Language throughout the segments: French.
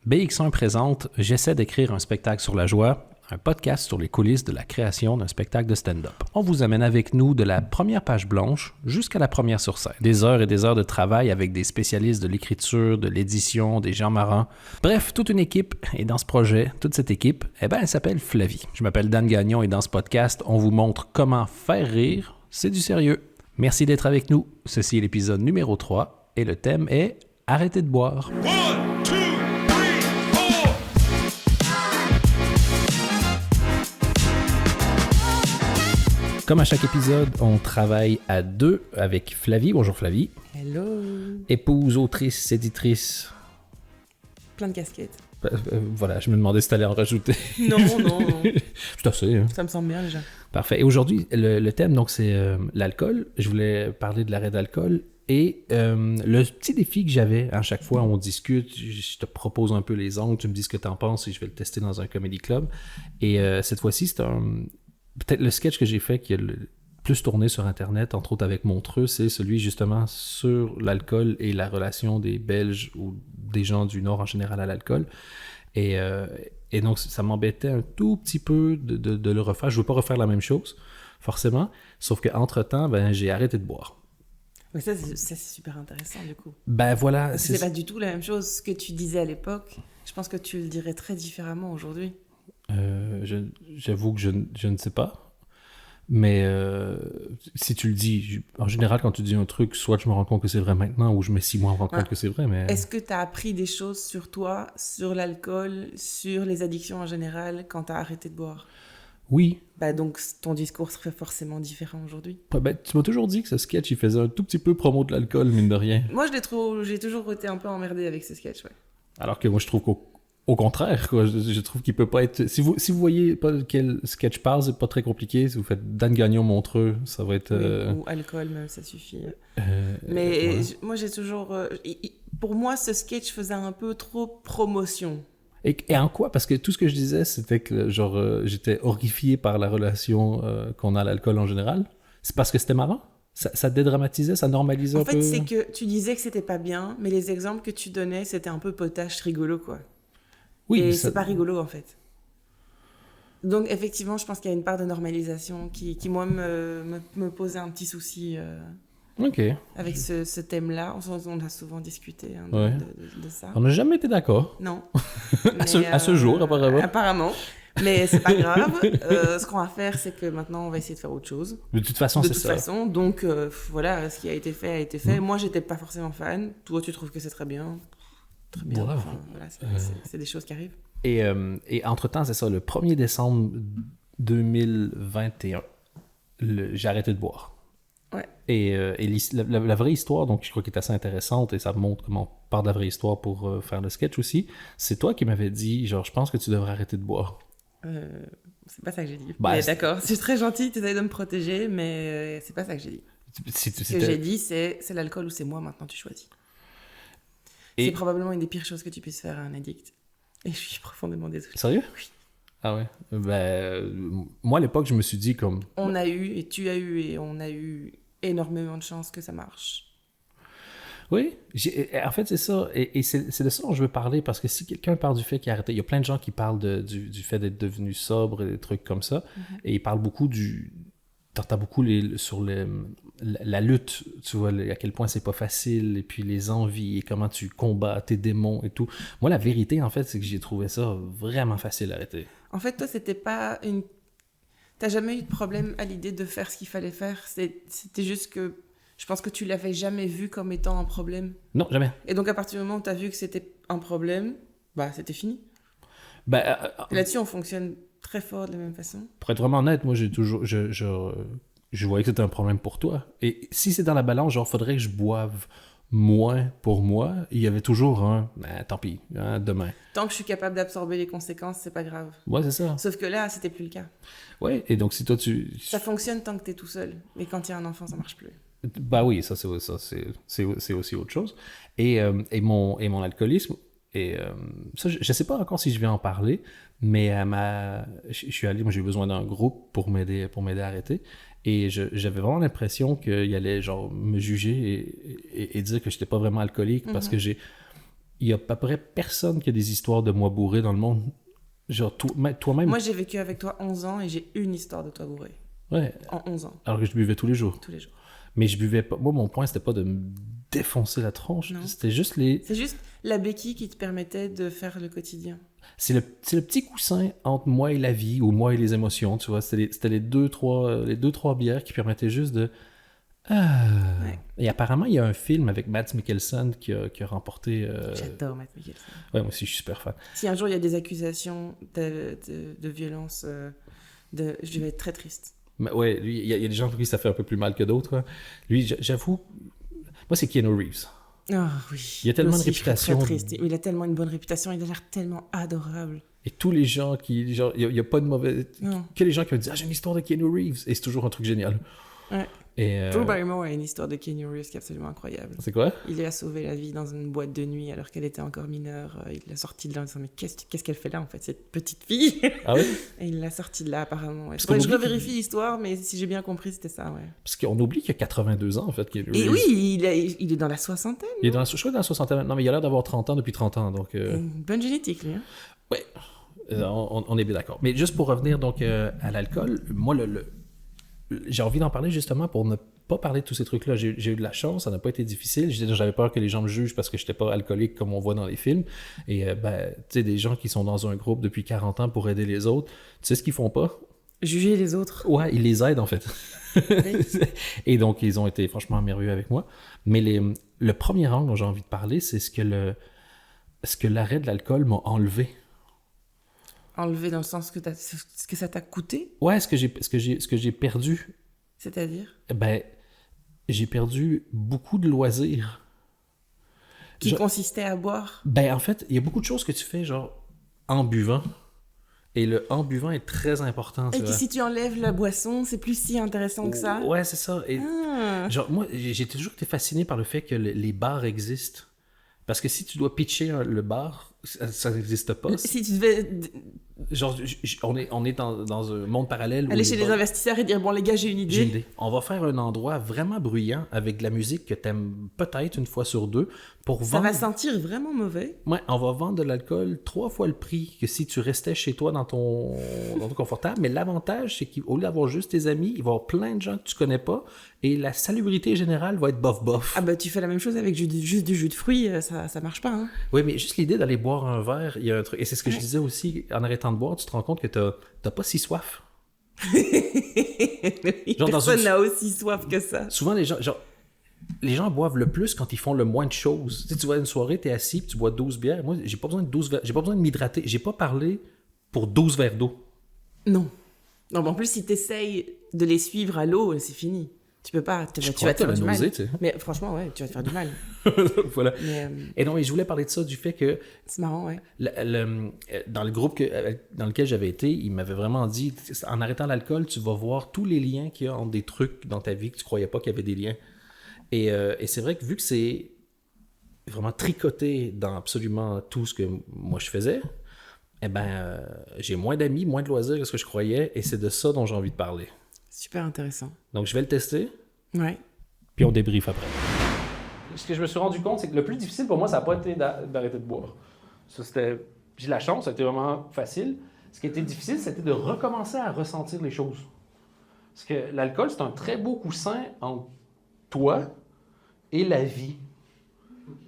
BX1 présente J'essaie d'écrire un spectacle sur la joie, un podcast sur les coulisses de la création d'un spectacle de stand-up. On vous amène avec nous de la première page blanche jusqu'à la première sur scène. Des heures et des heures de travail avec des spécialistes de l'écriture, de l'édition, des gens marrants. Bref, toute une équipe. Et dans ce projet, toute cette équipe, elle s'appelle Flavie. Je m'appelle Dan Gagnon et dans ce podcast, on vous montre comment faire rire, c'est du sérieux. Merci d'être avec nous. Ceci est l'épisode numéro 3 et le thème est « Arrêtez de boire ». Comme à chaque épisode, on travaille à deux avec Flavie. Bonjour Flavie. Hello. Épouse, autrice, éditrice. Plein de casquettes. Voilà, je me demandais si tu allais en rajouter. Non. Tout à fait. Hein. Ça me semble bien déjà. Parfait. Et aujourd'hui, le thème, donc, c'est l'alcool. Je voulais parler de l'arrêt d'alcool. Et le petit défi que j'avais, à chaque fois on discute, je te propose un peu les angles, tu me dis ce que tu en penses et je vais le tester dans un comedy club. Et cette fois-ci, c'est peut-être le sketch que j'ai fait qui a le plus tourné sur Internet, entre autres avec Montreux, c'est celui justement sur l'alcool et la relation des Belges ou des gens du Nord en général à l'alcool. Et donc, ça m'embêtait un tout petit peu de le refaire. Je ne veux pas refaire la même chose, forcément, sauf qu'entre-temps, j'ai arrêté de boire. Oui, ça c'est super intéressant du coup. Ben voilà. Parce que c'est pas du tout la même chose que tu disais à l'époque. Je pense que tu le dirais très différemment aujourd'hui. J'avoue que je ne sais pas. Mais si tu le dis, en général, quand tu dis un truc, soit je me rends compte que c'est vrai maintenant, ou je mets 6 mois à me rendre compte que c'est vrai. Mais est-ce que tu as appris des choses sur toi, sur l'alcool, sur les addictions en général, quand tu as arrêté de boire? Oui. Donc ton discours serait forcément différent aujourd'hui. Tu m'as toujours dit que ce sketch, il faisait un tout petit peu promo de l'alcool, mine de rien. Moi, j'ai toujours été un peu emmerdée avec ce sketch, ouais. Alors que moi, je trouve qu'au contraire, quoi, je trouve qu'il peut pas être... Si vous voyez pas quel sketch parle, c'est pas très compliqué. Si vous faites Dan Gagnon Montreux, ça va être... Oui, ou alcool, même, ça suffit. Mais voilà. Moi, j'ai toujours... pour moi, ce sketch faisait un peu trop promotion. Et en quoi? Parce que tout ce que je disais, c'était que j'étais horrifié par la relation qu'on a à l'alcool en général. C'est parce que c'était marrant? Ça dédramatisait, ça normalisait un peu? En fait, c'est que tu disais que c'était pas bien, mais les exemples que tu donnais, c'était un peu potache rigolo, quoi. Oui, et c'est pas rigolo, en fait. Donc, effectivement, je pense qu'il y a une part de normalisation qui moi, me posait un petit souci avec ce thème-là. On a souvent discuté de ça. On n'a jamais été d'accord. Non. à ce jour, apparemment. Apparemment. Mais c'est pas grave. Ce qu'on va faire, c'est que maintenant, on va essayer de faire autre chose. De toute façon, c'est ça. Donc, voilà, ce qui a été fait a été fait. Moi, j'étais pas forcément fan. Toi, tu trouves que c'est très bien. Très bien. Voilà. Enfin, voilà, c'est des choses qui arrivent. Et entre-temps, c'est ça, le 1er décembre 2021, j'ai arrêté de boire. Ouais. Et la vraie histoire, donc je crois qu'elle est assez intéressante et ça montre comment on part de la vraie histoire pour faire le sketch aussi, c'est toi qui m'avais dit, genre, je pense que tu devrais arrêter de boire. C'est pas ça que j'ai dit. Mais d'accord, c'est très gentil, tu essayes de me protéger, mais c'est pas ça que j'ai dit. Ce que j'ai dit, c'est l'alcool ou c'est moi, maintenant tu choisis. C'est probablement une des pires choses que tu puisses faire à un addict. Et je suis profondément désolée. Sérieux? Oui. Ah ouais? Moi, à l'époque, je me suis dit comme... On a eu, et tu as eu, et on a eu énormément de chance que ça marche. Oui, en fait, c'est ça. Et c'est de ça dont je veux parler, parce que si quelqu'un parle du fait qu'il a arrêté... Il y a plein de gens qui parlent du fait d'être devenu sobre et des trucs comme ça. Mm-hmm. Et ils parlent beaucoup T'entends beaucoup sur la lutte, tu vois, à quel point c'est pas facile, et puis les envies, et comment tu combats tes démons et tout. Moi, la vérité, en fait, c'est que j'ai trouvé ça vraiment facile à arrêter. En fait, toi, c'était pas une... T'as jamais eu de problème à l'idée de faire ce qu'il fallait faire. C'était juste que... Je pense que tu l'avais jamais vu comme étant un problème. Non, jamais. Et donc, à partir du moment où t'as vu que c'était un problème, c'était fini. Là-dessus, on fonctionne très fort de la même façon. Pour être vraiment honnête, moi, j'ai toujours... Je voyais que c'était un problème pour toi. Et si c'est dans la balance, genre, faudrait que je boive moins pour moi, il y avait toujours tant pis, demain. Tant que je suis capable d'absorber les conséquences, c'est pas grave. Ouais, c'est ça. Sauf que là, c'était plus le cas. Ouais, et donc si toi Ça fonctionne tant que t'es tout seul. Mais quand il y a un enfant, ça marche plus. Oui, ça c'est aussi autre chose. Et mon alcoolisme, et ça, je sais pas encore si je vais en parler, mais je suis allé, moi j'ai eu besoin d'un groupe pour m'aider à arrêter. Et j'avais vraiment l'impression qu'il allait genre me juger et dire que j'étais pas vraiment alcoolique parce que il y a à peu près personne qui a des histoires de moi bourré dans le monde. Genre, toi-même... Moi, j'ai vécu avec toi 11 ans et j'ai une histoire de toi bourré. Ouais. En 11 ans. Alors que je buvais tous les jours. Tous les jours. Mais je buvais pas... Moi, mon point, c'était pas de me défoncer la tronche. Non. C'était juste les... C'est juste la béquille qui te permettait de faire le quotidien. C'est le petit coussin entre moi et la vie, ou moi et les émotions, tu vois. C'était les deux, trois bières qui permettaient juste de... Ouais. Et apparemment, il y a un film avec Mads Mikkelsen qui a remporté... J'adore Mads Mikkelsen. Ouais, moi aussi, je suis super fan. Si un jour il y a des accusations de violence, je vais être très triste. Mais ouais, lui, il y a des gens pour qui ça fait un peu plus mal que d'autres. Hein. Lui, j'avoue... Moi, c'est Keanu Reeves. Ah oui. Il a tellement de réputation. Très triste. Il a tellement une bonne réputation. Il a l'air tellement adorable. Et tous les gens qui... Genre, il n'y a pas de mauvais... Non. Que les gens qui me disent « Ah, j'ai une histoire de Keanu Reeves. » Et c'est toujours un truc génial. Ouais. Et Drew Barrymore a une histoire de Keanu Reeves qui est absolument incroyable. C'est quoi? Il lui a sauvé la vie dans une boîte de nuit alors qu'elle était encore mineure. Il l'a sortie de là en disant « Mais qu'est-ce qu'elle fait là, en fait, cette petite fille ?» Ah oui? Et il l'a sortie de là, apparemment. Ouais. Parce Je revérifie l'histoire, mais si j'ai bien compris, c'était ça, ouais. Parce qu'on oublie qu'il a 82 ans, en fait, Keanu Reeves. Et oui, il est dans la soixantaine. Il est dans la soixantaine. Non, mais il a l'air d'avoir 30 ans depuis 30 ans, donc... Une bonne génétique, lui. Hein? Ouais, on est bien d'accord. Mais juste pour revenir donc à l'alcool, moi, j'ai envie d'en parler justement pour ne pas parler de tous ces trucs-là. J'ai eu de la chance, ça n'a pas été difficile. J'avais peur que les gens me jugent parce que je n'étais pas alcoolique comme on voit dans les films. Et tu sais, des gens qui sont dans un groupe depuis 40 ans pour aider les autres, tu sais ce qu'ils font pas? Juger les autres. Ouais, ils les aident en fait. Et donc, ils ont été franchement merveilleux avec moi. Mais le premier angle dont j'ai envie de parler, c'est ce que l'arrêt de l'alcool m'a enlevé. Enlevé dans le sens ce que ça t'a coûté? Ouais, ce que j'ai perdu. C'est-à-dire? Ben, j'ai perdu beaucoup de loisirs. Qui consistait à boire? Ben, en fait, il y a beaucoup de choses que tu fais, genre, en buvant. Et le en buvant est très important. Et puis si tu enlèves la boisson, c'est plus si intéressant que ça? Ouais, c'est ça. Et, genre, moi, j'ai toujours été fasciné par le fait que les bars existent. Parce que si tu dois pitcher le bar, ça n'existe pas. Si tu devais... Genre, on est dans un monde parallèle. Aller chez les investisseurs et dire, bon les gars, j'ai une idée. J'ai une idée. On va faire un endroit vraiment bruyant avec de la musique que t'aimes peut-être une fois sur deux pour vendre... Ça va sentir vraiment mauvais. Ouais, on va vendre de l'alcool 3 fois le prix que si tu restais chez toi dans ton confortable. Mais l'avantage, c'est qu'au lieu d'avoir juste tes amis, il va y avoir plein de gens que tu connais pas et la salubrité générale va être bof-bof. Ah bah tu fais la même chose avec juste du jus de fruits, ça marche pas. Hein. Oui, mais juste l'idée d'aller boire un verre, il y a un truc. Et c'est ce que je disais aussi, en arrêtant de boire, tu te rends compte que t'as pas si soif. Genre personne n'a aussi soif que ça. Souvent, les gens boivent le plus quand ils font le moins de choses. Tu vois, une soirée, t'es assis, tu bois 12 bières. Moi, j'ai pas besoin de m'hydrater. J'ai pas parlé pour 12 verres d'eau. Non. Non, mais en plus, si t'essayes de les suivre à l'eau, c'est fini. Tu peux pas, tu vas te faire du mal. Mais franchement, ouais, tu vas te faire du mal. Voilà. Et non, mais je voulais parler de ça, du fait que... C'est marrant, ouais. Dans le groupe dans lequel j'avais été, il m'avait vraiment dit, en arrêtant l'alcool, tu vas voir tous les liens qu'il y a entre des trucs dans ta vie que tu croyais pas qu'il y avait des liens. Et c'est vrai que vu que c'est vraiment tricoté dans absolument tout ce que moi je faisais, eh ben, j'ai moins d'amis, moins de loisirs que ce que je croyais, et c'est de ça dont j'ai envie de parler. Super intéressant. Donc, je vais le tester. Ouais. Puis on débriefe après. Ce que je me suis rendu compte, c'est que le plus difficile pour moi, ça n'a pas été d'arrêter de boire. Ça, j'ai la chance, ça a été vraiment facile. Ce qui a été difficile, c'était de recommencer à ressentir les choses. Parce que l'alcool, c'est un très beau coussin entre toi et la vie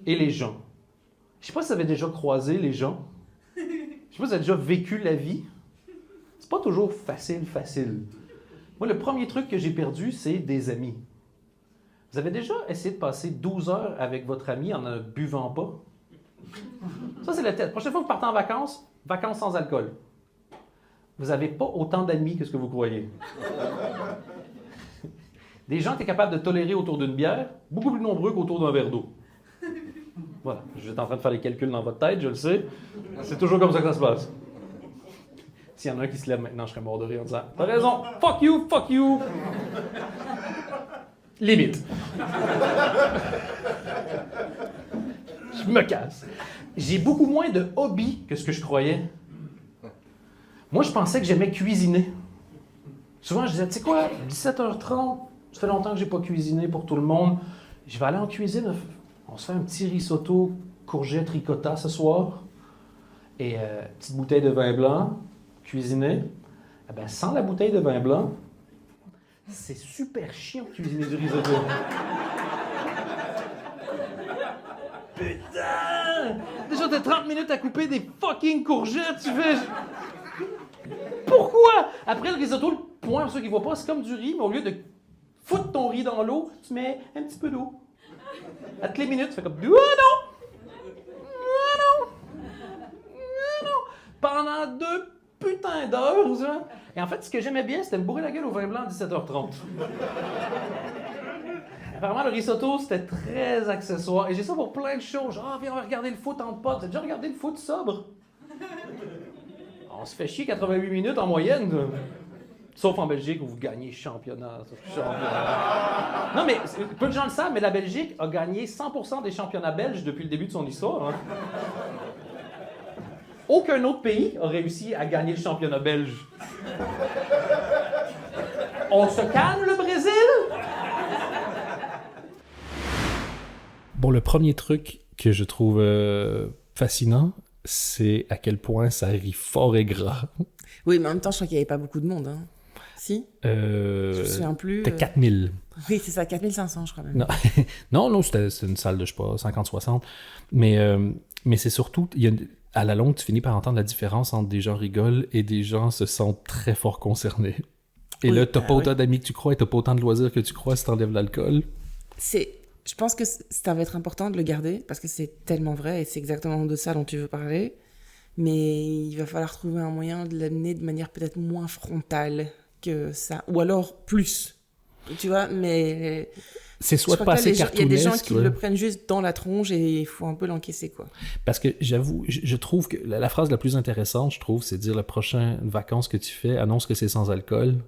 et les gens. Je sais pas si vous avez déjà croisé les gens. Je sais pas si vous avez déjà vécu la vie. C'est pas toujours facile. Moi, le premier truc que j'ai perdu, c'est des amis. Vous avez déjà essayé de passer 12 heures avec votre ami en ne buvant pas? Ça, c'est la tête. La prochaine fois que vous partez en vacances, vacances sans alcool. Vous n'avez pas autant d'amis que ce que vous croyez. Des gens qui sont capables de tolérer autour d'une bière, beaucoup plus nombreux qu'autour d'un verre d'eau. Voilà. Je suis en train de faire les calculs dans votre tête, je le sais. C'est toujours comme ça que ça se passe. S'il y en a un qui se lève maintenant, je serais mort de rire en disant « T'as raison, fuck you! » Limite. Je me casse. J'ai beaucoup moins de hobbies que ce que je croyais. Moi, je pensais que j'aimais cuisiner. Souvent, je disais « Tu sais quoi, 17h30, ça fait longtemps que j'ai pas cuisiné pour tout le monde. Je vais aller en cuisine, on se fait un petit risotto courgette ricotta ce soir et petite bouteille de vin blanc cuisinée. Eh ben, sans la bouteille de vin blanc, c'est super chiant de cuisiner du risotto. Putain! Déjà, t'as 30 minutes à couper des fucking courgettes, tu fais... Pourquoi? Après, le risotto, le point, pour ceux qui ne voient pas, c'est comme du riz, mais au lieu de foutre ton riz dans l'eau, tu mets un petit peu d'eau. À toutes les minutes, tu fais comme... Oh non! Oh non! Oh non! Pendant 2 putains d'heures, ça. Et en fait, ce que j'aimais bien, c'était me bourrer la gueule au vin blanc à 17h30. Apparemment, le risotto, c'était très accessoire. Et j'ai ça pour plein de choses. Genre, viens, on va regarder le foot en pote. T'as déjà regardé le foot sobre? On se fait chier 88 minutes en moyenne. Sauf en Belgique où vous gagnez championnat. Non, mais peu de gens le savent, mais la Belgique a gagné 100% des championnats belges depuis le début de son histoire. Hein. Aucun autre pays a réussi à gagner le championnat belge. On se calme, le Brésil? Bon, le premier truc que je trouve fascinant, c'est à quel point ça rit fort et gras. Oui, mais en même temps, je crois qu'il n'y avait pas beaucoup de monde. Hein. Si? Je me souviens plus. C'était 4000. Oui, c'est ça, 4500, je crois même. Non, c'était une salle de, je sais pas, 50-60. Mais c'est surtout, à la longue, tu finis par entendre la différence entre des gens rigolent et des gens se sentent très fort concernés. Et là, t'as pas autant d'amis que tu crois et t'as pas autant de loisirs que tu crois si t'enlèves l'alcool. Je pense que ça va être important de le garder parce que c'est tellement vrai et c'est exactement de ça dont tu veux parler. Mais il va falloir trouver un moyen de l'amener de manière peut-être moins frontale que ça. Ou alors plus. Tu vois, mais... C'est soit pas assez cartoonesque. Il y a des gens qui le prennent juste dans la tronche et il faut un peu l'encaisser, quoi. Parce que j'avoue, je trouve que la phrase la plus intéressante, je trouve, c'est de dire la prochaine vacances que tu fais, annonce que c'est sans alcool.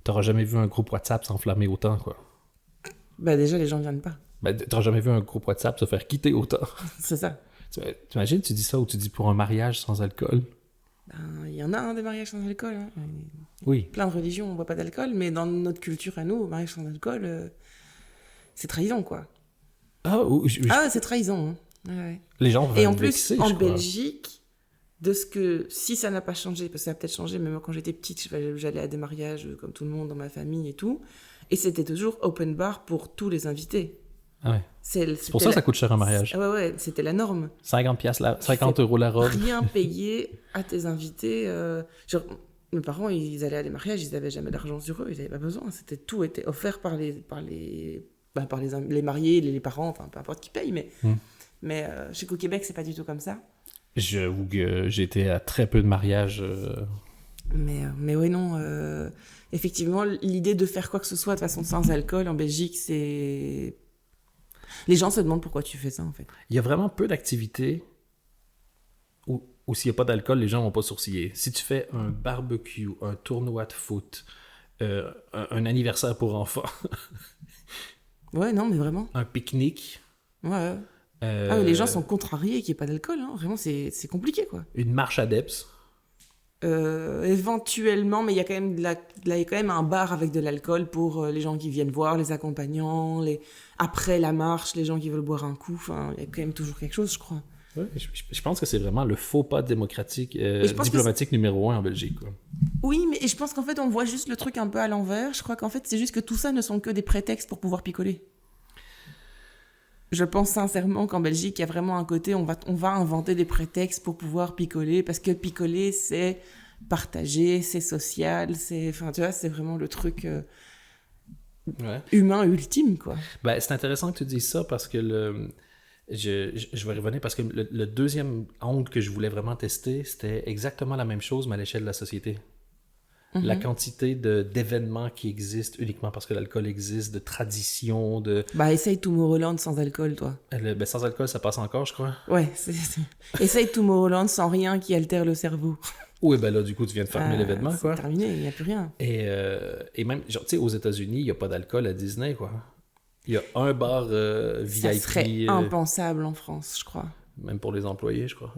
T'auras jamais vu un groupe WhatsApp s'enflammer autant, quoi. Ben déjà, les gens viennent pas. Ben, t'auras jamais vu un groupe WhatsApp se faire quitter autant. C'est ça. T'imagines, tu dis ça ou tu dis pour un mariage sans alcool? Il y en a des mariages sans alcool. Hein. Oui. Plein de religions, on boit pas d'alcool, mais dans notre culture à nous, le mariage sans alcool, c'est trahison, quoi. C'est trahison. Hein. Ouais. Les gens vont et en plus, en Belgique, si ça n'a pas changé, parce que ça a peut-être changé, mais moi quand j'étais petite, j'allais à des mariages comme tout le monde dans ma famille et tout, et c'était toujours open bar pour tous les invités. Ah ouais. C'est pour ça que ça coûte cher un mariage. Ouais, c'était la norme. 50 € la robe. Rien payé à tes invités. Genre, mes parents, ils allaient à des mariages, ils n'avaient jamais d'argent sur eux, ils n'avaient pas besoin. Tout était offert par les mariés, les parents, enfin peu importe qui paye. Mais je sais qu'au Québec, c'est pas du tout comme ça. J'avoue que j'ai été à très peu de mariages. Mais oui, non. Effectivement, l'idée de faire quoi que ce soit de façon sans alcool en Belgique, c'est... Les gens se demandent pourquoi tu fais ça, en fait. Il y a vraiment peu d'activités où s'il n'y a pas d'alcool, les gens vont pas sourciller. Si tu fais un barbecue, un tournoi de foot, un anniversaire pour enfants... Ouais, non, mais vraiment. Un pique-nique... Ouais. Les gens sont contrariés qu'il n'y ait pas d'alcool. Hein. Vraiment, c'est compliqué, quoi. Une marche adepte. Éventuellement, mais il y a quand même il y a quand même un bar avec de l'alcool pour les gens qui viennent voir, les accompagnants, après la marche, les gens qui veulent boire un coup. Enfin, il y a quand même toujours quelque chose, je crois. Ouais, je pense que c'est vraiment le faux pas démocratique, diplomatique numéro 1 en Belgique, quoi. Oui, mais je pense qu'en fait, on voit juste le truc un peu à l'envers. Je crois qu'en fait, c'est juste que tout ça ne sont que des prétextes pour pouvoir picoler. Je pense sincèrement qu'en Belgique, il y a vraiment un côté, on va inventer des prétextes pour pouvoir picoler, parce que picoler, c'est partager, c'est social, enfin, tu vois, c'est vraiment le truc humain ultime, quoi. Ben, c'est intéressant que tu dises ça, parce que je vais revenir, parce que le deuxième angle que je voulais vraiment tester, c'était exactement la même chose, mais à l'échelle de la société. La quantité d'événements qui existent uniquement parce que l'alcool existe, de traditions, de... Essaye Tomorrowland sans alcool, toi. Sans alcool, ça passe encore, je crois. Ouais, essaye Tomorrowland sans rien qui altère le cerveau. Oui, là, du coup, tu viens de fermer l'événement, quoi. C'est terminé, il n'y a plus rien. Et même, genre, tu sais, aux États-Unis, il n'y a pas d'alcool à Disney, quoi. Il y a un bar VIP. Ça serait impensable en France, je crois. Même pour les employés, je crois.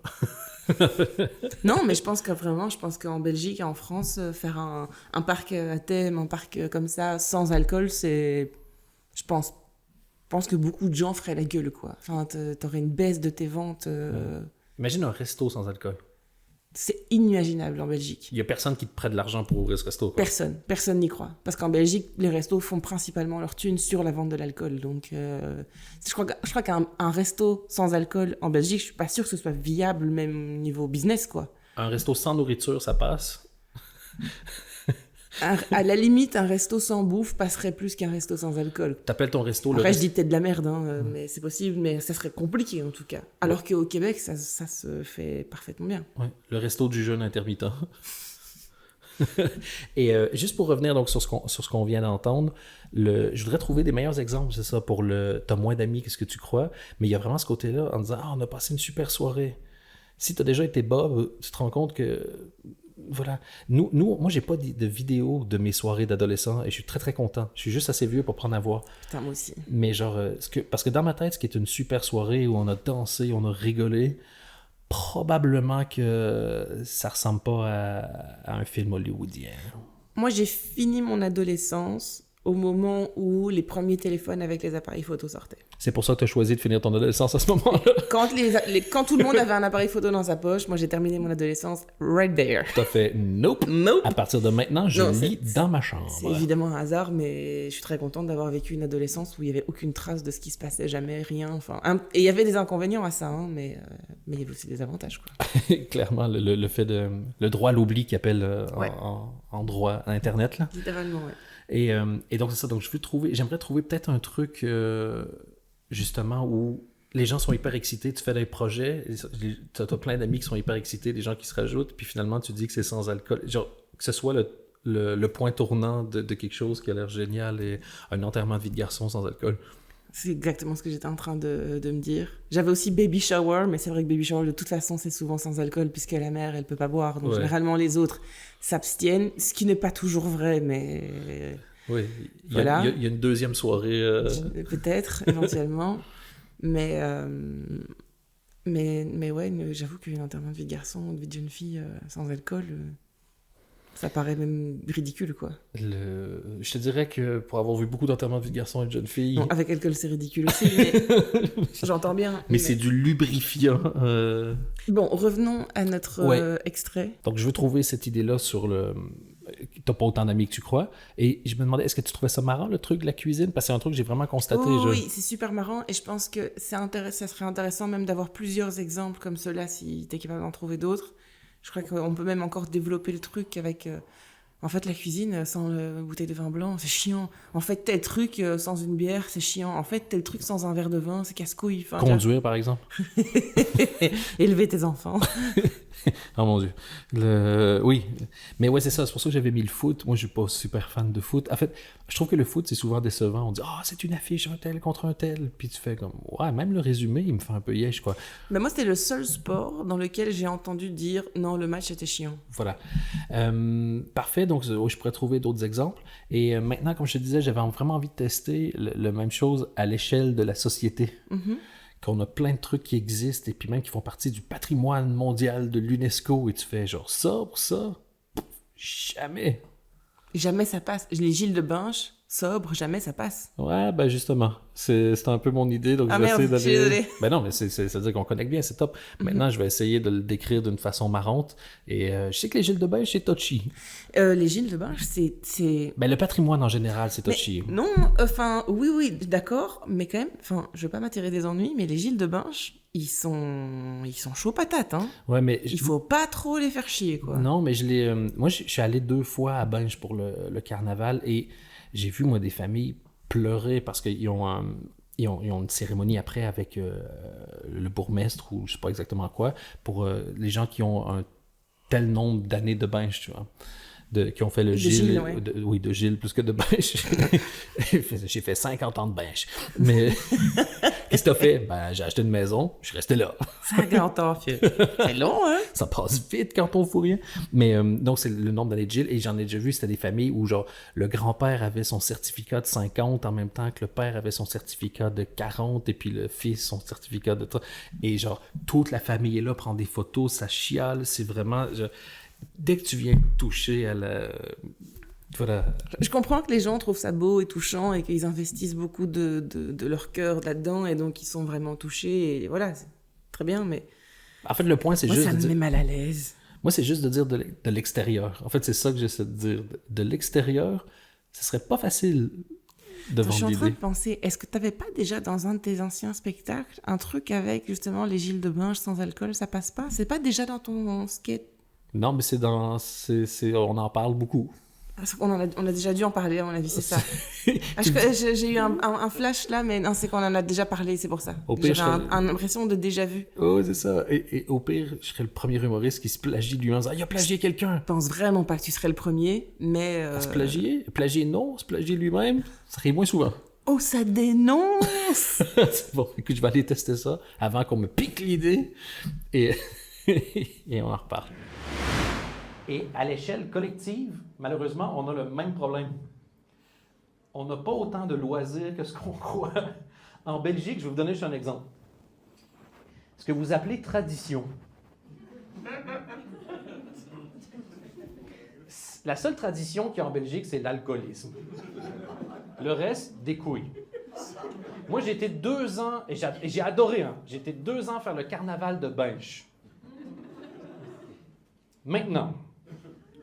Non, mais je pense qu'en Belgique et en France, faire un parc à thème, un parc comme ça, sans alcool, c'est, je pense, pense que beaucoup de gens feraient la gueule, quoi. Enfin, t'aurais une baisse de tes ventes. Imagine un resto sans alcool. C'est inimaginable en Belgique. Il y a personne qui te prête de l'argent pour ouvrir ce resto, quoi. Personne n'y croit. Parce qu'en Belgique, les restos font principalement leur thune sur la vente de l'alcool. Donc, je crois qu'un resto sans alcool en Belgique, je suis pas sûre que ce soit viable, même niveau business, quoi. Un resto sans nourriture, ça passe. À la limite, un resto sans bouffe passerait plus qu'un resto sans alcool. T'appelles ton resto... Après, je dis peut-être de la merde, mais c'est possible, mais ça serait compliqué en tout cas. Alors qu'au Québec, ça se fait parfaitement bien. Ouais, le resto du jeûne intermittent. Et juste pour revenir donc sur ce qu'on vient d'entendre, je voudrais trouver des meilleurs exemples, c'est ça, pour t'as moins d'amis que ce que tu crois, mais il y a vraiment ce côté-là en disant « Ah, on a passé une super soirée ». Si t'as déjà été Bob, tu te rends compte que... Voilà. Moi, j'ai pas de vidéos de mes soirées d'adolescent et je suis très très content. Je suis juste assez vieux pour prendre à voir. Putain, moi aussi. Mais genre, parce que dans ma tête, ce qui est une super soirée où on a dansé, on a rigolé, probablement que ça ressemble pas à un film hollywoodien. Moi, j'ai fini mon adolescence au moment où les premiers téléphones avec les appareils photo sortaient. C'est pour ça que tu as choisi de finir ton adolescence à ce moment-là. Quand tout le monde avait un appareil photo dans sa poche, moi j'ai terminé mon adolescence right there. T'as fait nope. À partir de maintenant, je lis dans ma chambre. C'est évidemment un hasard, mais je suis très contente d'avoir vécu une adolescence où il n'y avait aucune trace de ce qui se passait, jamais, rien. Enfin, et il y avait des inconvénients à ça, mais il y avait aussi des avantages, quoi. Clairement, le fait de... Le droit à l'oubli qui appelle en droit à Internet, là. Littéralement, ouais. Et donc c'est ça, donc j'aimerais trouver peut-être un truc justement où les gens sont hyper excités, tu fais des projets, tu as plein d'amis qui sont hyper excités, des gens qui se rajoutent, puis finalement tu dis que c'est sans alcool, genre que ce soit le point tournant de quelque chose qui a l'air génial et un enterrement de vie de garçon sans alcool. C'est exactement ce que j'étais en train de me dire. J'avais aussi baby shower, mais c'est vrai que baby shower, de toute façon, c'est souvent sans alcool, puisque la mère, elle peut pas boire. Donc, généralement, les autres s'abstiennent, ce qui n'est pas toujours vrai, mais... Oui, voilà. Il y a une deuxième soirée... Peut-être, éventuellement. mais ouais, j'avoue qu'un enterrement de vie de garçon ou de vie de jeune fille sans alcool... ça paraît même ridicule, quoi. Je te dirais que pour avoir vu beaucoup d'enterrements de vie de garçons et de jeunes filles... Bon, avec alcool, c'est ridicule aussi, mais j'entends bien. Mais c'est du lubrifiant. Bon, revenons à notre extrait. Donc, je veux trouver cette idée-là sur le... T'as pas autant d'amis que tu crois. Et je me demandais, est-ce que tu trouvais ça marrant, le truc de la cuisine? Parce que c'est un truc que j'ai vraiment constaté. Oui, c'est super marrant. Et je pense que ça serait intéressant même d'avoir plusieurs exemples comme ceux-là, si t'es capable d'en trouver d'autres. Je crois qu'on peut même encore développer le truc avec... en fait, la cuisine sans bouteille de vin blanc, c'est chiant. En fait, tel truc sans une bière, c'est chiant. En fait, tel truc sans un verre de vin, c'est casse-couille. Enfin, conduire, par exemple. Élever tes enfants. Oh mon Dieu. Oui. Mais ouais, c'est ça. C'est pour ça que j'avais mis le foot. Moi, je suis pas super fan de foot. En fait, je trouve que le foot, c'est souvent décevant. On dit « Ah, c'est une affiche, un tel contre un tel. » Puis tu fais comme « Ouais, même le résumé, il me fait un peu yesh, quoi. » Mais moi, c'était le seul sport dans lequel j'ai entendu dire « Non, le match était chiant. » Voilà. Parfait. Donc, je pourrais trouver d'autres exemples. Et maintenant, comme je te disais, j'avais vraiment envie de tester la même chose à l'échelle de la société. Mm-hmm. Qu'on a plein de trucs qui existent et puis même qui font partie du patrimoine mondial de l'UNESCO et tu fais genre ça pour ça, jamais. Jamais ça passe. Les Gilles de Binche, sobre, jamais ça passe. Ouais, ben justement, c'est un peu mon idée, donc je vais essayer d'aller... Je suis désolée. Ben non, mais c'est-à-dire qu'on connecte bien, c'est top. Maintenant, je vais essayer de le décrire d'une façon marrante et je sais que les Gilles de Binche, c'est touchy. Les Gilles de Binche, c'est... Ben le patrimoine en général, c'est touchy. Mais non, enfin, oui, d'accord, mais quand même, enfin, je veux pas m'attirer des ennuis, mais les Gilles de Binche, ils sont chauds patates, hein. Ouais, mais... Il faut pas trop les faire chier, quoi. Non, mais moi, je suis allé 2 fois à Binche pour le carnaval et j'ai vu, moi, des familles pleurer parce qu'ils ont une cérémonie après avec le bourgmestre ou je sais pas exactement quoi, pour les gens qui ont un tel nombre d'années de Binche, tu vois. Qui ont fait le Gilles. Ouais. De Gilles plus que de Binche. J'ai fait 50 ans de Binche. Mais qu'est-ce que t'as fait? Ben, j'ai acheté une maison, je suis resté là. 50 ans, c'est long, hein? Ça passe vite quand on fout rien. Mais donc, c'est le nombre d'années de Gilles. Et j'en ai déjà vu, c'était des familles où, genre, le grand-père avait son certificat de 50 en même temps que le père avait son certificat de 40 et puis le fils son certificat de... Et genre, toute la famille est là, prend des photos, ça chiale. C'est vraiment... Dès que tu viens toucher à Voilà. Je comprends que les gens trouvent ça beau et touchant et qu'ils investissent beaucoup de leur cœur là-dedans et donc ils sont vraiment touchés et voilà, c'est très bien, mais... En fait, le point, c'est juste ça me met mal à l'aise. Moi, c'est juste de dire de l'extérieur. En fait, c'est ça que j'essaie de dire. De l'extérieur, ce serait pas facile de vendre l'idée. Je suis en train de penser, est-ce que tu n'avais pas déjà dans un de tes anciens spectacles un truc avec justement les Gilles de Binge sans alcool, ça passe pas? C'est pas déjà dans ton skate? Non, mais on en parle beaucoup. On a déjà dû en parler, à mon avis, c'est ça. J'ai eu un flash là, mais non, c'est qu'on en a déjà parlé, c'est pour ça. J'avais une impression de déjà vu. Oh, c'est ça. Et au pire, je serais le premier humoriste qui se plagie lui-même. Il a plagié quelqu'un. Je pense vraiment pas que tu serais le premier, mais... À se plagier? Plagier non, se plagier lui-même, ça serait moins souvent. Oh, ça dénonce! Bon, écoute, je vais aller tester ça avant qu'on me pique l'idée. Et on en reparle. Et à l'échelle collective, malheureusement, on a le même problème. On n'a pas autant de loisirs que ce qu'on croit. En Belgique, je vais vous donner juste un exemple. Ce que vous appelez tradition. La seule tradition qu'il y a en Belgique, c'est l'alcoolisme. Le reste, des couilles. Moi, j'ai été 2 ans, et j'ai adoré, hein, j'ai été 2 ans faire le carnaval de Binge. Maintenant,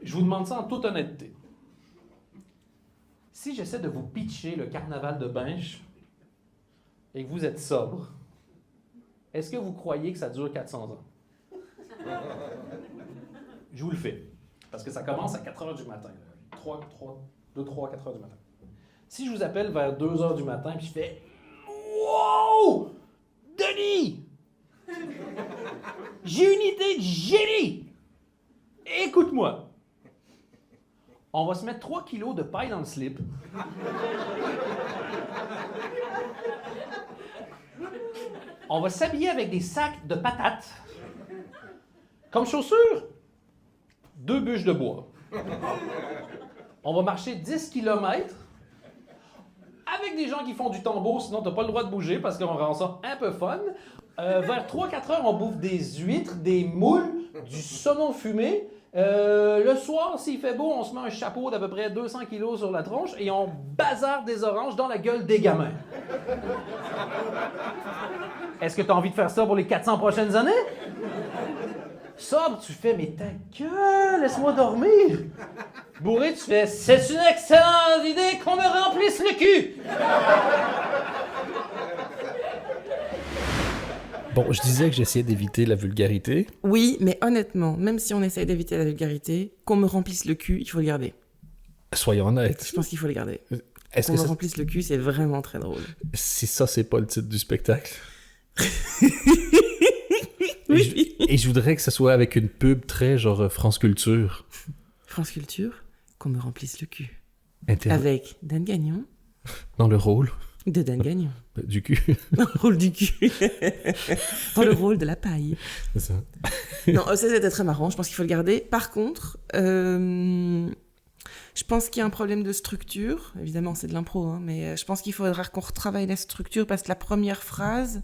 je vous demande ça en toute honnêteté. Si j'essaie de vous pitcher le carnaval de Binge et que vous êtes sobre, est-ce que vous croyez que ça dure 400 ans? Je vous le fais. Parce que ça commence à 4 h du matin. 3, 4 h du matin. Si je vous appelle vers 2 h du matin et je fais « Wow! Denis! J'ai une idée de génie! Écoute-moi! » On va se mettre 3 kilos de paille dans le slip. On va s'habiller avec des sacs de patates. Comme chaussures, 2 bûches de bois. On va marcher 10 km avec des gens qui font du tambour, sinon t'as pas le droit de bouger parce qu'on rend ça un peu fun. Vers 3-4 heures, on bouffe des huîtres, des moules, du saumon fumé. Le soir, s'il fait beau, on se met un chapeau d'à peu près 200 kilos sur la tronche et on bazarde des oranges dans la gueule des gamins. Est-ce que tu as envie de faire ça pour les 400 prochaines années? Sobre, tu fais, mais ta gueule, laisse-moi dormir. Bourré, tu fais, c'est une excellente idée qu'on me remplisse le cul. Bon, je disais que j'essayais d'éviter la vulgarité. Oui, mais honnêtement, même si on essaye d'éviter la vulgarité, qu'on me remplisse le cul, il faut le garder. Soyons honnêtes. Je pense qu'il faut le garder. Qu'on me remplisse le cul, c'est vraiment très drôle. Si ça, c'est pas le titre du spectacle. Oui. Et je voudrais que ce soit avec une pub très genre France Culture. France Culture, qu'on me remplisse le cul. Avec Dan Gagnon. Dans le rôle. De Dan Gagnon. Du cul. Dans le rôle du cul. Dans le rôle de la paille. C'est ça. Non, ça c'était très marrant, je pense qu'il faut le garder. Par contre, je pense qu'il y a un problème de structure. Évidemment, c'est de l'impro, hein, mais je pense qu'il faudra qu'on retravaille la structure parce que la première phrase,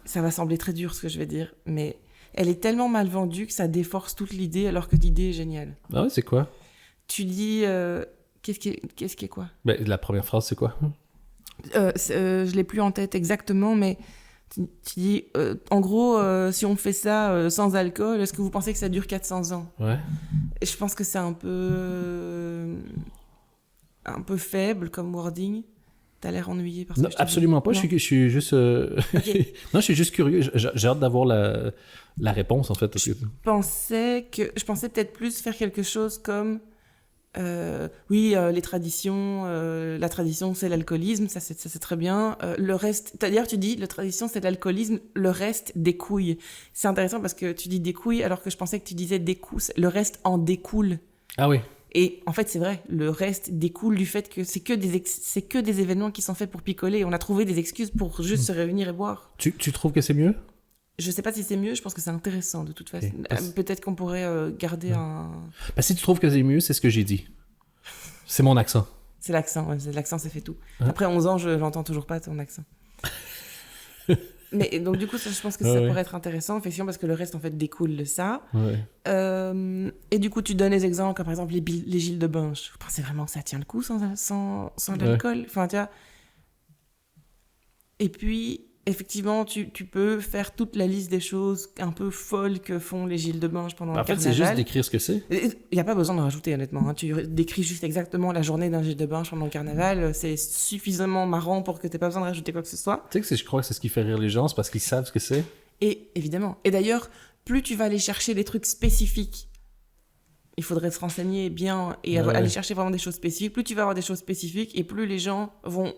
ça va sembler très dur ce que je vais dire, mais elle est tellement mal vendue que ça déforce toute l'idée alors que l'idée est géniale. Ah ouais, c'est quoi? Tu dis... Qu'est-ce qui est quoi? Ben, la première phrase, c'est quoi? Je l'ai plus en tête exactement, mais tu dis, en gros, si on fait ça sans alcool, est-ce que vous pensez que ça dure 400 ans? Ouais. Et je pense que c'est un peu faible comme wording. T'as l'air ennuyé par ça? Non, absolument pas. Je suis juste... Okay. Non, je suis juste curieux. J'ai hâte d'avoir la réponse, en fait. Je pensais peut-être plus faire quelque chose comme... les traditions, la tradition c'est l'alcoolisme, ça c'est très bien. Le reste, d'ailleurs tu dis la tradition c'est l'alcoolisme, le reste des couilles. C'est intéressant parce que tu dis des couilles alors que je pensais que tu disais des coups, le reste en découle. Ah oui. Et en fait c'est vrai, le reste découle du fait que c'est que des événements qui sont faits pour picoler. On a trouvé des excuses pour juste se réunir et boire. Tu trouves que c'est mieux? Je sais pas si c'est mieux, je pense que c'est intéressant de toute façon. Okay. Peut-être qu'on pourrait garder un... Ben, si tu trouves que c'est mieux, c'est ce que j'ai dit. C'est mon accent. C'est l'accent, ouais, l'accent ça fait tout. Hein? Après 11 ans, je n'entends toujours pas ton accent. Mais donc, du coup, ça, je pense que ça pourrait être intéressant, effectivement, parce que le reste, en fait, découle de ça. Ouais. Et du coup, tu donnes des exemples, comme par exemple les Gilles de Binche. Vous pensez vraiment que ça tient le coup sans l'alcool? Enfin, tu vois. Et puis, effectivement, tu peux faire toute la liste des choses un peu folles que font les Gilles de Binche pendant le carnaval. En fait, c'est juste d'écrire ce que c'est. Il n'y a pas besoin de rajouter, honnêtement. Hein. Tu décris juste exactement la journée d'un Gilles de Binche pendant le carnaval. C'est suffisamment marrant pour que tu n'aies pas besoin de rajouter quoi que ce soit. Tu sais que je crois que c'est ce qui fait rire les gens, c'est parce qu'ils savent ce que c'est. Et évidemment. Et d'ailleurs, plus tu vas aller chercher des trucs spécifiques, il faudrait se renseigner bien et aller chercher vraiment des choses spécifiques. Plus tu vas avoir des choses spécifiques et plus les gens vont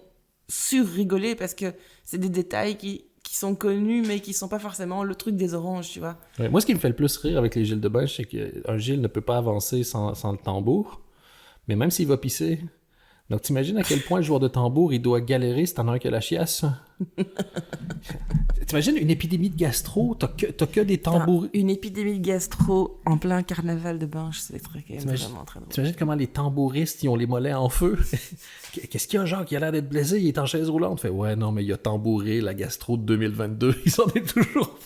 sur-rigoler parce que c'est des détails qui sont connus mais qui sont pas forcément le truc des oranges, tu vois. Ouais, moi, ce qui me fait le plus rire avec les Gilles de Binche, c'est qu'un Gilles ne peut pas avancer sans le tambour, mais même s'il va pisser. Donc, t'imagines à quel point le joueur de tambour, il doit galérer si t'en as un qui a la chiasse. T'imagines une épidémie de gastro, t'as que des tambours. Une épidémie de gastro en plein carnaval de Binche, c'est vraiment très drôle. T'imagines comment les tambouristes, ils ont les mollets en feu? Qu'est-ce qu'il y a, genre, qui a l'air d'être blessé, il est en chaise roulante? Fait, ouais, non, mais il a tambouré la gastro de 2022, il s'en est toujours...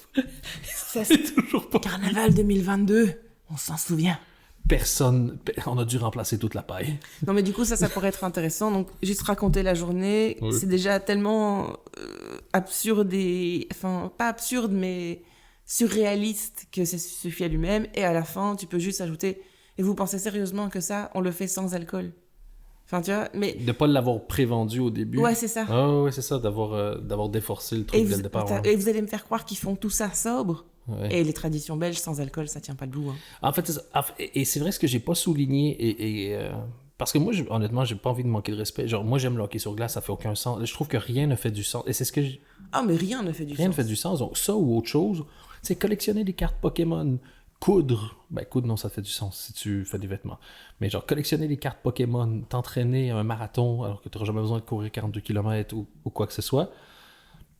Ça, c'est toujours pas... Carnaval 2022, on s'en souvient. On a dû remplacer toute la paille. Non, mais du coup, ça pourrait être intéressant. Donc, juste raconter la journée, c'est déjà tellement absurde et... Enfin, pas absurde, mais surréaliste que ça suffit à lui-même. Et à la fin, tu peux juste ajouter... Et vous pensez sérieusement que ça, on le fait sans alcool? Enfin, tu vois, mais... De pas l'avoir prévendu au début. Ouais, c'est ça. Ah ouais, c'est ça, d'avoir déforcé le truc dès le départ. Et vous allez me faire croire qu'ils font tout ça sobre? Ouais. Et les traditions belges sans alcool, ça tient pas debout. Hein. En fait, et c'est vrai ce que j'ai pas souligné, parce que moi, honnêtement, j'ai pas envie de manquer de respect. Genre, moi, j'aime le hockey sur glace, ça fait aucun sens. Je trouve que rien ne fait du sens. Et c'est ce que mais rien ne fait du sens. Rien ne fait du sens. Donc, ça ou autre chose, c'est collectionner des cartes Pokémon. Coudre, non, ça fait du sens si tu fais des vêtements. Mais genre, collectionner les cartes Pokémon, t'entraîner à un marathon alors que tu n'auras jamais besoin de courir 42 km ou quoi que ce soit,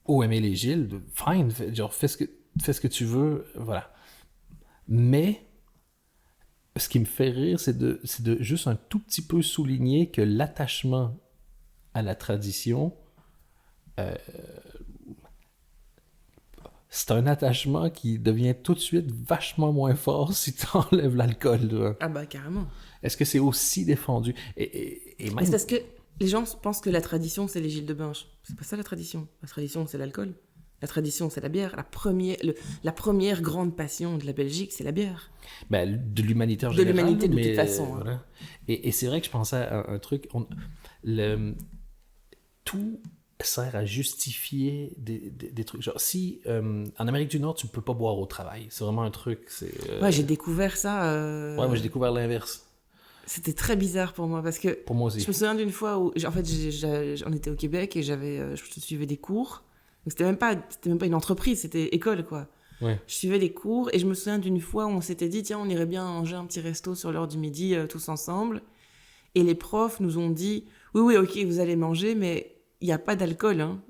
ou aimer les Gilles, fine, genre, fais ce que tu veux, voilà. Mais, ce qui me fait rire, c'est de juste un tout petit peu souligner que l'attachement à la tradition, c'est un attachement qui devient tout de suite vachement moins fort si tu enlèves l'alcool. Là. Ah bah carrément. Est-ce que c'est aussi défendu? Et même... C'est parce que les gens pensent que la tradition, c'est les Gilles de Binche. C'est pas ça la tradition. La tradition, c'est l'alcool. La tradition, c'est la bière. La première grande passion de la Belgique, c'est la bière. Ben, de l'humanité en général. De l'humanité de toute façon. Voilà. Hein. Et c'est vrai que je pensais à un truc. Tout sert à justifier des trucs. Genre, si en Amérique du Nord, tu peux pas boire au travail. C'est vraiment un truc. Ouais, j'ai découvert ça. Ouais, moi j'ai découvert l'inverse. C'était très bizarre pour moi parce que. Pour moi aussi. Je me souviens d'une fois où, en fait, on était au Québec et je suivais des cours. Donc c'était même pas une entreprise, c'était école quoi. Ouais. Je suivais les cours et je me souviens d'une fois où on s'était dit tiens, on irait bien manger un petit resto sur l'heure du midi tous ensemble. Et les profs nous ont dit oui, ok, vous allez manger, mais il n'y a pas d'alcool, hein.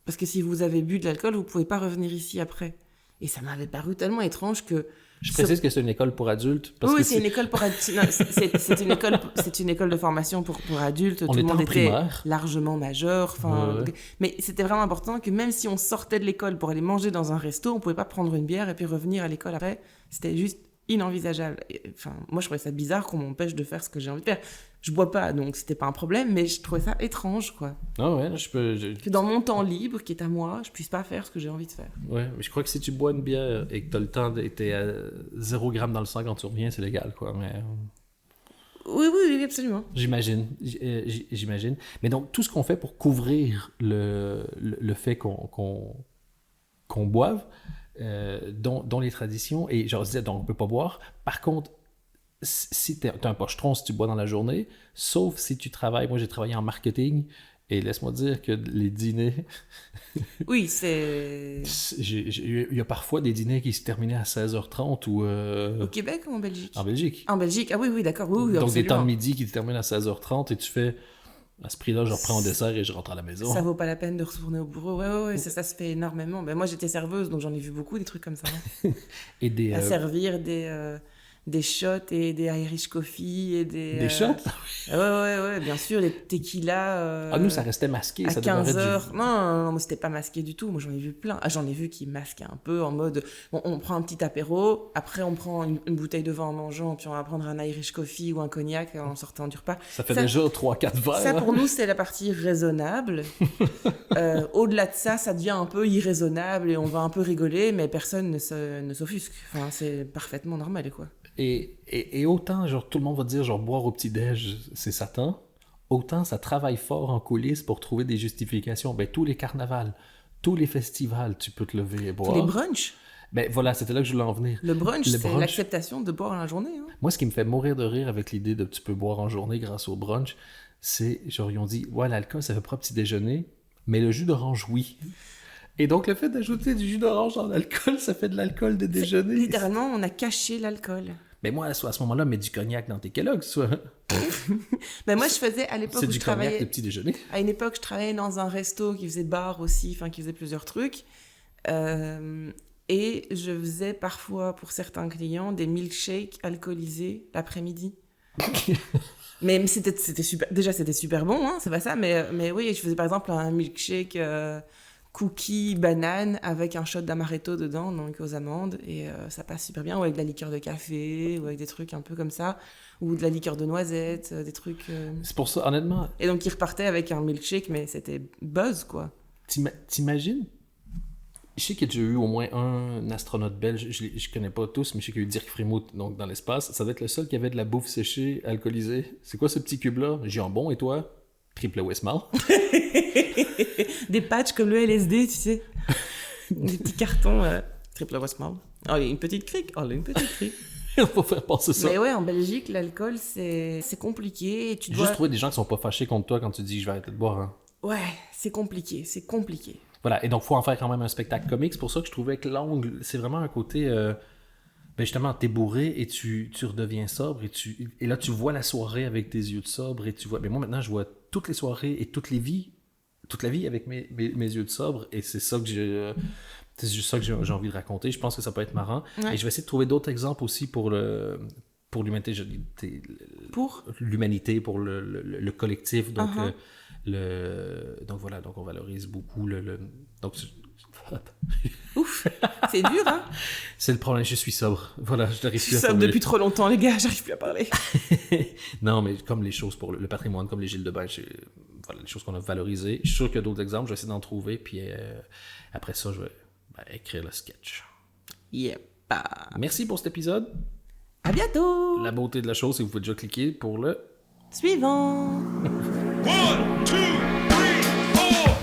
Parce que si vous avez bu de l'alcool, vous pouvez pas revenir ici après. Et ça m'avait paru tellement étrange que... Je précise que c'est une école pour adultes. Oui, c'est une école pour adultes. C'est une école de formation pour adultes. Tout le monde était largement majeur. Ouais. Mais c'était vraiment important que même si on sortait de l'école pour aller manger dans un resto, on pouvait pas prendre une bière et puis revenir à l'école après. C'était juste inenvisageable. Moi, je trouvais ça bizarre qu'on m'empêche de faire ce que j'ai envie de faire. Je bois pas, donc c'était pas un problème, mais je trouvais ça étrange, quoi. Ah ouais, que dans mon temps libre, qui est à moi, je puisse pas faire ce que j'ai envie de faire. Ouais, mais je crois que si tu bois une bière et que t'as le temps d'être à 0 g dans le sang quand tu reviens, c'est légal, quoi, mais... Oui, absolument. J'imagine. Mais donc, tout ce qu'on fait pour couvrir le fait qu'on boive, dont les traditions, et genre, je disais, donc on peut pas boire. Par contre, si t'es un pochetron si tu bois dans la journée, sauf si tu travailles. Moi, j'ai travaillé en marketing, et laisse-moi dire que les dîners... Oui, c'est... Il y a parfois des dîners qui se terminaient à 16h30 ou... Au Québec ou en Belgique? En Belgique. En Belgique, ah oui, d'accord. Oui, donc, absolument. des temps de midi qui se terminent à 16h30, et tu fais... À ce prix-là, je reprends un dessert et je rentre à la maison. Ça vaut pas la peine de retourner au bureau. Ouais, ça se fait énormément. Ben, moi, j'étais serveuse, donc j'en ai vu beaucoup, des trucs comme ça. Et à servir des shots et des Irish coffee et des... Des shots? Ouais, bien sûr, les tequila... nous, ça restait masqué. À ça 15 heures. Non, moi, c'était pas masqué du tout. Moi, j'en ai vu plein. J'en ai vu qui masquaient un peu en mode, bon, on prend un petit apéro, après on prend une bouteille de vin en mangeant, puis on va prendre un Irish coffee ou un cognac en sortant du repas. Ça fait déjà 3-4 verres. Ça, pour nous, c'est la partie raisonnable. Au-delà de ça, ça devient un peu irraisonnable et on va un peu rigoler, mais personne ne s'offusque. Enfin, c'est parfaitement normal, quoi. Et autant, genre, tout le monde va dire, genre, boire au petit-déj, c'est Satan, autant ça travaille fort en coulisses pour trouver des justifications. Ben, tous les carnavals, tous les festivals, tu peux te lever et boire. Tous les brunchs. Ben, voilà, c'était là que je voulais en venir. Le brunch, c'est l'acceptation de boire dans la journée. Hein. Moi, ce qui me fait mourir de rire avec l'idée de tu peux boire en journée grâce au brunch, c'est, genre, ils ont dit, ouais, l'alcool, ça fait pas petit déjeuner, mais le jus d'orange, oui. Et donc, le fait d'ajouter du jus d'orange dans l'alcool, ça fait de l'alcool de déjeuner. Littéralement, on a caché l'alcool. Mais moi, à ce moment-là, mets du cognac dans tes Kellogg's, soit. Ben moi, je faisais à l'époque où je travaillais... C'est du cognac de petit déjeuner. À une époque, je travaillais dans un resto qui faisait bar aussi, enfin, qui faisait plusieurs trucs. Et je faisais parfois, pour certains clients, des milkshakes alcoolisés l'après-midi. Mais c'était super... Déjà, c'était super bon, hein, c'est pas ça. Mais oui, je faisais par exemple un milkshake... cookies, banane avec un shot d'amaretto dedans, donc aux amandes, et ça passe super bien, ou avec de la liqueur de café, ou avec des trucs un peu comme ça, ou de la liqueur de noisette, des trucs... C'est pour ça, honnêtement... Et donc, ils repartaient avec un milkshake, mais c'était buzz, quoi. T'imagines? Je sais qu'il y a déjà eu au moins un astronaute belge, je connais pas tous, mais je sais qu'il y a eu Dirk Frémaux, donc dans l'espace. Ça doit être le seul qui avait de la bouffe séchée, alcoolisée. C'est quoi ce petit cube-là? Jambon, et toi? Triple Westmalle. Des patchs comme le LSD, tu sais. Des petits cartons. Triple Westmalle. Oh, une petite crique. Une petite crique. Il faut faire passer ça. Mais ouais, en Belgique, l'alcool, c'est compliqué. Et tu dois... Juste trouver des gens qui sont pas fâchés contre toi quand tu dis « je vais arrêter de boire hein. ». Ouais, c'est compliqué. Voilà, et donc il faut en faire quand même un spectacle comique. C'est pour ça que je trouvais que l'angle, c'est vraiment un côté... Ben justement, t'es bourré et tu redeviens sobre et là tu vois la soirée avec tes yeux de sobre et tu vois... Mais moi maintenant je vois toutes les soirées et toute la vie avec mes yeux de sobre et c'est ça que c'est juste ça que j'ai envie de raconter. Je pense que ça peut être marrant. Ouais. Et je vais essayer de trouver d'autres exemples aussi pour l'humanité. Pour l'humanité, pour le collectif. Donc, donc voilà, donc on valorise beaucoup donc ouf, c'est dur, hein? C'est le problème, je suis sobre. Voilà, je n'arrive plus à sobre depuis trop longtemps, les gars, j'arrive plus à parler. Non, mais comme les choses pour le patrimoine, comme les Gilles de Bain, voilà, les choses qu'on a valorisées. Je suis sûr qu'il y a d'autres exemples, je vais essayer d'en trouver, puis après ça, je vais écrire le sketch. Yep. Merci pour cet épisode. À bientôt! La beauté de la chose, c'est que vous pouvez déjà cliquer pour le suivant. 1, 2, 3, 4.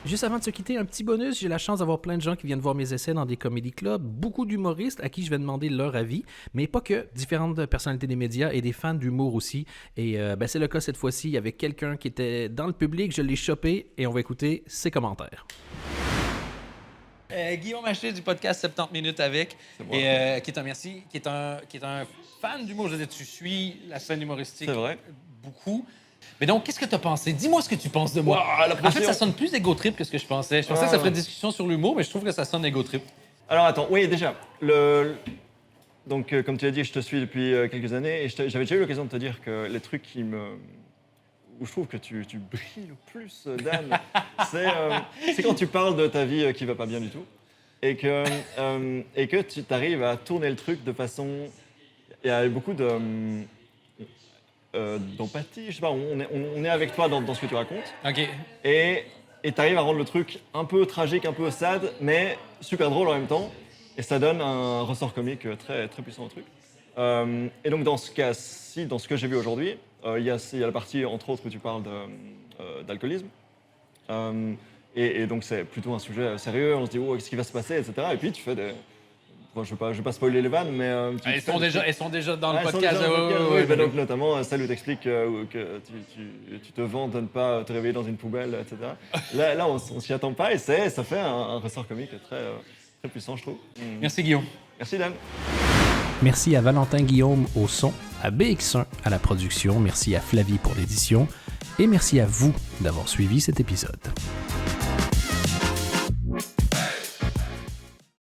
Juste avant de se quitter, un petit bonus. J'ai la chance d'avoir plein de gens qui viennent voir mes essais dans des comédie clubs, beaucoup d'humoristes à qui je vais demander leur avis, mais pas que, différentes personnalités des médias et des fans d'humour aussi. Et c'est le cas cette fois-ci avec quelqu'un qui était dans le public, je l'ai chopé et on va écouter ses commentaires. Guillaume Haché du podcast 70 minutes avec, et, qui est un fan d'humour. Je veux dire, tu suis la scène humoristique beaucoup. Mais donc, qu'est-ce que tu as pensé? Dis-moi ce que tu penses de moi. Wow, en fait, ça sonne plus égo-trip que ce que je pensais. Je pensais que ça ferait discussion sur l'humour, mais je trouve que ça sonne égo-trip. Alors attends, oui, déjà, donc comme tu as dit, je te suis depuis quelques années, et j'avais déjà eu l'occasion de te dire que les trucs où je trouve que tu brilles le plus, Dan, c'est quand tu parles de ta vie qui va pas bien du tout, et que tu t'arrives à tourner le truc de façon... Il y a beaucoup d'empathie, je sais pas, on est avec toi dans ce que tu racontes. OK. Et tu arrives à rendre le truc un peu tragique, un peu sad, mais super drôle en même temps. Et ça donne un ressort comique très, très puissant au truc. Et donc dans ce cas-ci, dans ce que j'ai vu aujourd'hui, il y a la partie, entre autres, où tu parles d'alcoolisme. Et donc c'est plutôt un sujet sérieux, on se dit, oh, qu'est-ce qui va se passer, etc. Et puis tu fais des... Bon, je vais pas spoiler les vannes, mais... Elles sont déjà dans le podcast. Oui, donc notamment, celle où tu expliques que tu te vantes de ne pas te réveiller dans une poubelle, etc. Là on s'y attend pas et ça fait un ressort comique très, très puissant, je trouve. Merci Guillaume. Merci Dan. Merci à Valentin Guillaume au son, à BX1 à la production, merci à Flavie pour l'édition. Et merci à vous d'avoir suivi cet épisode.